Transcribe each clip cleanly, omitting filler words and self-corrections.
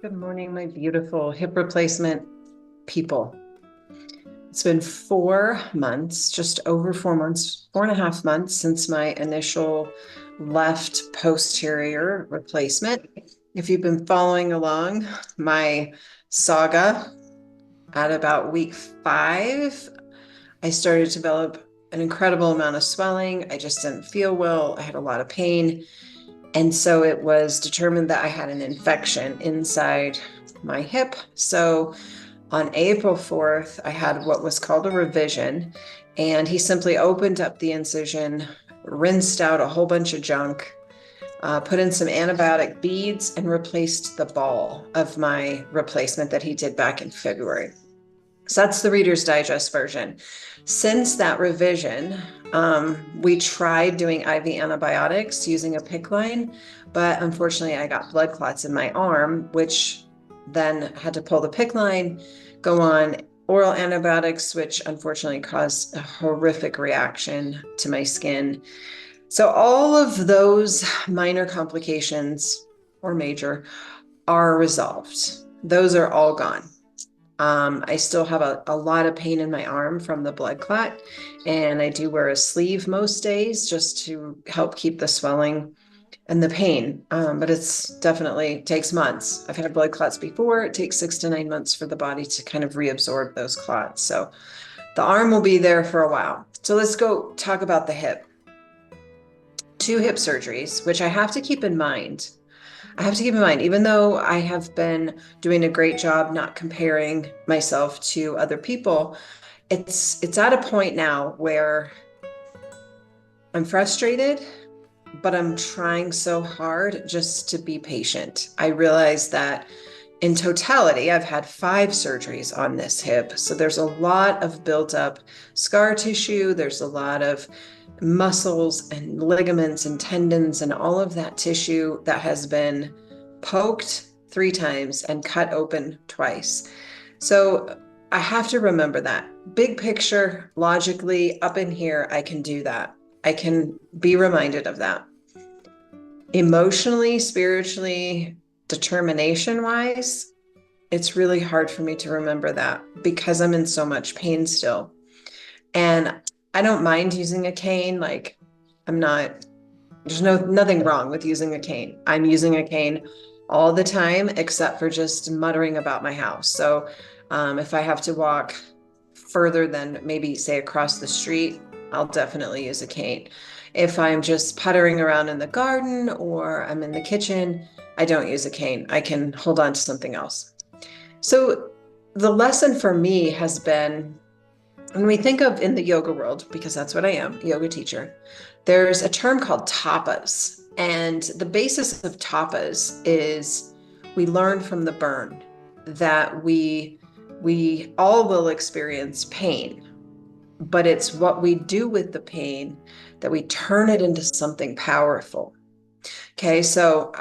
Good morning, my beautiful hip replacement people. It's been 4 months, just over 4 months, 4.5 months since my initial left posterior replacement. If you've been following along my saga, at about week 5, I started to develop an incredible amount of swelling. I just didn't feel well. I had a lot of pain. And so it was determined that I had an infection inside my hip. So on April 4th, I had what was called a revision, and he simply opened up the incision, rinsed out a whole bunch of junk, put in some antibiotic beads, and replaced the ball of my replacement that he did back in February. So that's the Reader's Digest version. Since that revision, we tried doing IV antibiotics using a PICC line, but unfortunately I got blood clots in my arm, which then had to pull the PICC line, go on oral antibiotics, which unfortunately caused a horrific reaction to my skin. So all of those minor complications, or major, are resolved. Those are all gone. I still have a lot of pain in my arm from the blood clot, and I do wear a sleeve most days just to help keep the swelling and the pain. But it's definitely takes months. I've had blood clots before. It takes 6 to 9 months for the body to kind of reabsorb those clots. So the arm will be there for a while. So let's go talk about the hip. 2 hip surgeries, which I have to keep in mind. Even though I have been doing a great job not comparing myself to other people, it's at a point now where I'm frustrated, but I'm trying so hard just to be patient. I realize that in totality, I've had 5 surgeries on this hip. So there's a lot of built up scar tissue. There's a lot of muscles and ligaments and tendons and all of that tissue that has been poked 3 times and cut open twice. So I have to remember that. Big picture, logically, up in here, I can do that. I can be reminded of that. Emotionally, spiritually, determination-wise, it's really hard for me to remember that because I'm in so much pain still. And I don't mind using a cane. Like, there's nothing wrong with using a cane. I'm using a cane all the time, except for just muttering about my house. So if I have to walk further than maybe say across the street, I'll definitely use a cane. If I'm just puttering around in the garden or I'm in the kitchen, I don't use a cane. I can hold on to something else. So the lesson for me has been, when we think of in the yoga world, because that's what I am, a yoga teacher, there's a term called tapas. And the basis of tapas is we learn from the burn that we all will experience pain, but it's what we do with the pain that we turn it into something powerful. Okay, so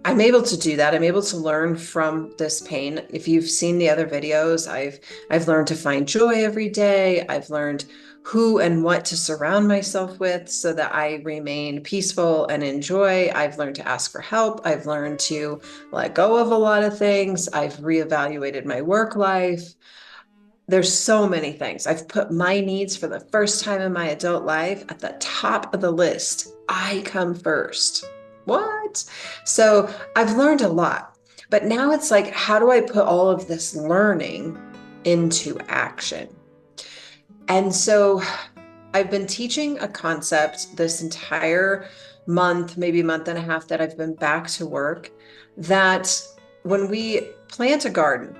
I'm able to do that. I'm able to learn from this pain. If you've seen the other videos, I've learned to find joy every day. I've learned who and what to surround myself with so that I remain peaceful and enjoy. I've learned to ask for help. I've learned to let go of a lot of things. I've reevaluated my work life. There's so many things. I've put my needs for the first time in my adult life at the top of the list. I come first. What? So I've learned a lot, but now it's like, how do I put all of this learning into action? And so I've been teaching a concept this entire month, maybe month and a half that I've been back to work, that when we plant a garden,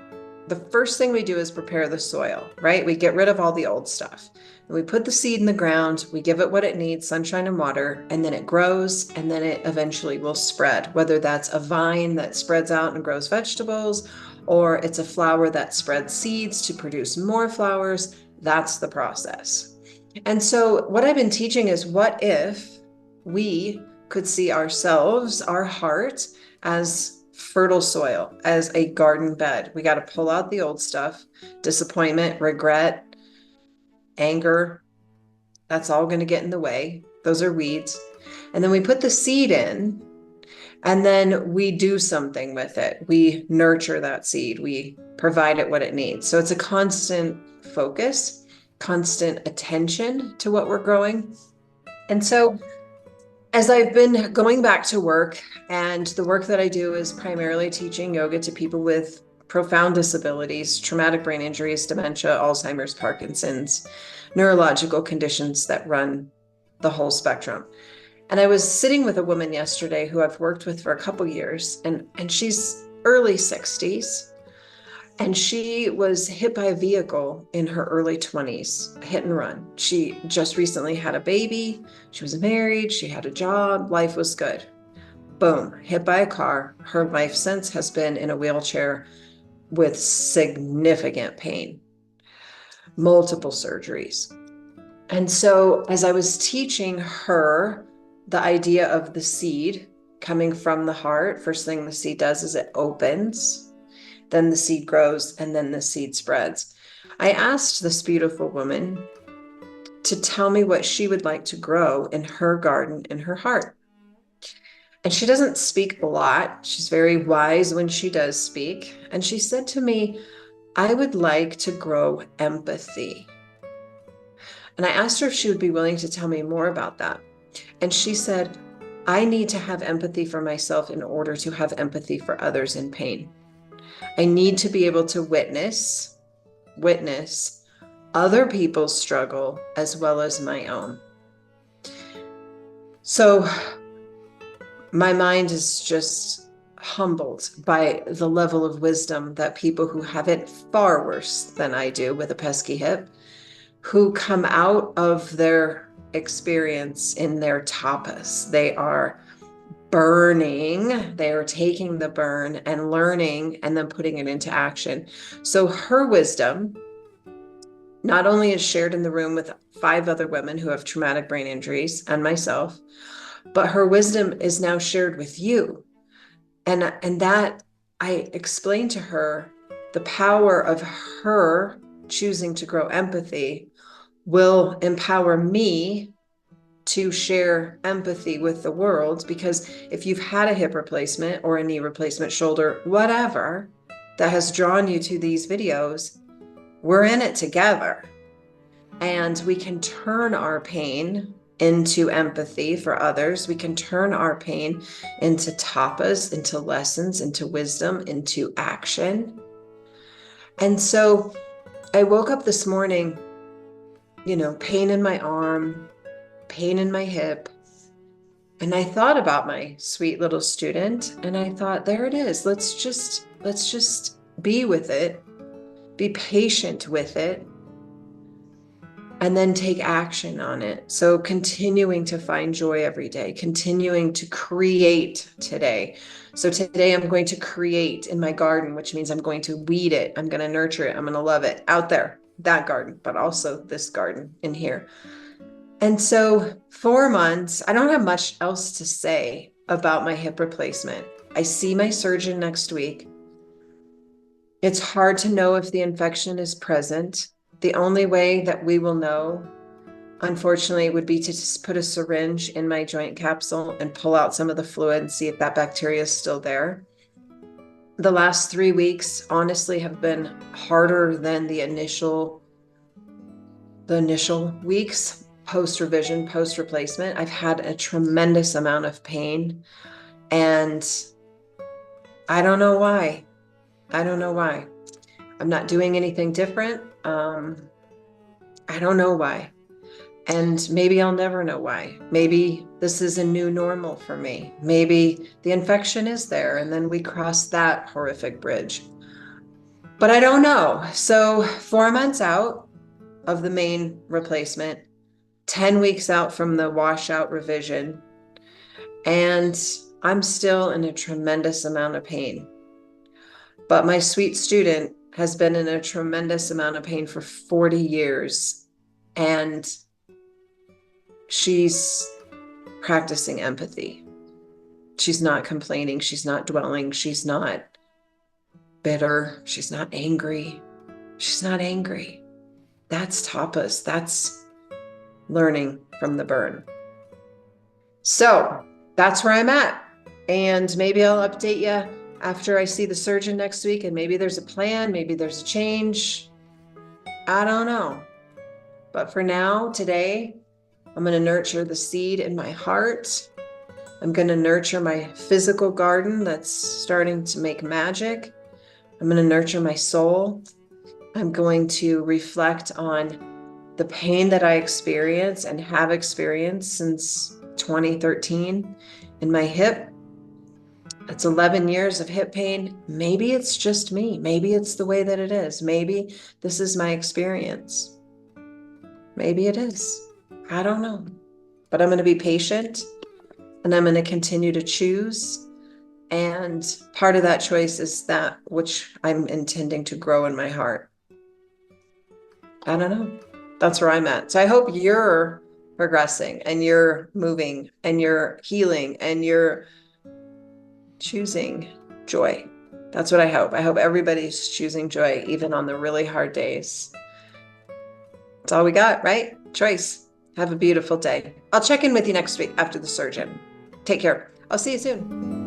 the first thing we do is prepare the soil, right? We get rid of all the old stuff. And we put the seed in the ground, we give it what it needs, sunshine and water, and then it grows, and then it eventually will spread, whether that's a vine that spreads out and grows vegetables, or it's a flower that spreads seeds to produce more flowers. That's the process. And so what I've been teaching is, what if we could see ourselves, our heart, as fertile soil, as a garden bed? We got to pull out the old stuff, disappointment, regret, anger. That's all going to get in the way. Those are weeds. And then we put the seed in, And then we do something with it. We nurture that seed. We provide it what it needs. So it's a constant focus, constant attention to what we're growing. And so as I've been going back to work, and the work that I do is primarily teaching yoga to people with profound disabilities, traumatic brain injuries, dementia, Alzheimer's, Parkinson's, neurological conditions that run the whole spectrum. And I was sitting with a woman yesterday who I've worked with for a couple years, and she's early 60s. And she was hit by a vehicle in her early 20s, hit and run. She just recently had a baby. She was married. She had a job. Life was good. Boom, hit by a car. Her life since has been in a wheelchair with significant pain, multiple surgeries. And so as I was teaching her the idea of the seed coming from the heart, first thing the seed does is it opens. Then the seed grows, and then the seed spreads. I asked this beautiful woman to tell me what she would like to grow in her garden, in her heart. And she doesn't speak a lot. She's very wise when she does speak. And she said to me, I would like to grow empathy. And I asked her if she would be willing to tell me more about that. And she said, I need to have empathy for myself in order to have empathy for others in pain. I need to be able to witness other people's struggle as well as my own. So my mind is just humbled by the level of wisdom that people who have it far worse than I do with a pesky hip, who come out of their experience in their tapas. They are burning, they are taking the burn and learning and then putting it into action. So her wisdom not only is shared in the room with 5 other women who have traumatic brain injuries and myself, but her wisdom is now shared with you. And that I explained to her the power of her choosing to grow empathy will empower me to share empathy with the world, because if you've had a hip replacement or a knee replacement, shoulder, whatever, that has drawn you to these videos, we're in it together. And we can turn our pain into empathy for others. We can turn our pain into tapas, into lessons, into wisdom, into action. And so I woke up this morning, pain in my arm, pain in my hip. And I thought about my sweet little student, and I thought, there it is. Let's just be with it, be patient with it, and then take action on it. So continuing to find joy every day, continuing to create today. So today I'm going to create in my garden, which means I'm going to weed it. I'm going to nurture it. I'm going to love it out there, that garden, but also this garden in here. And so 4 months, I don't have much else to say about my hip replacement. I see my surgeon next week. It's hard to know if the infection is present. The only way that we will know, unfortunately, would be to just put a syringe in my joint capsule and pull out some of the fluid and see if that bacteria is still there. The last 3 weeks, honestly, have been harder than the initial weeks. Post-revision, post-replacement. I've had a tremendous amount of pain, and I don't know why. I'm not doing anything different. I don't know why. And maybe I'll never know why. Maybe this is a new normal for me. Maybe the infection is there, and then we cross that horrific bridge. But I don't know. So 4 months out of the main replacement, 10 weeks out from the washout revision, and I'm still in a tremendous amount of pain. But my sweet student has been in a tremendous amount of pain for 40 years, and she's practicing empathy. She's not complaining. She's not dwelling. She's not bitter. She's not angry. She's not angry. That's tapas. That's learning from the burn. So that's where I'm at. And maybe I'll update you after I see the surgeon next week, and maybe there's a plan, maybe there's a change. I don't know. But for now, today, I'm going to nurture the seed in my heart. I'm going to nurture my physical garden that's starting to make magic. I'm going to nurture my soul. I'm going to reflect on the pain that I experience and have experienced since 2013 in my hip. It's 11 years of hip pain. Maybe it's just me. Maybe it's the way that it is. Maybe this is my experience. Maybe it is. I don't know. But I'm going to be patient, and I'm going to continue to choose. And part of that choice is that which I'm intending to grow in my heart. I don't know. That's where I'm at. So I hope you're progressing and you're moving and you're healing and you're choosing joy. That's what I hope. I hope everybody's choosing joy, even on the really hard days. That's all we got, right? Choice. Have a beautiful day. I'll check in with you next week after the surgeon. Take care. I'll see you soon.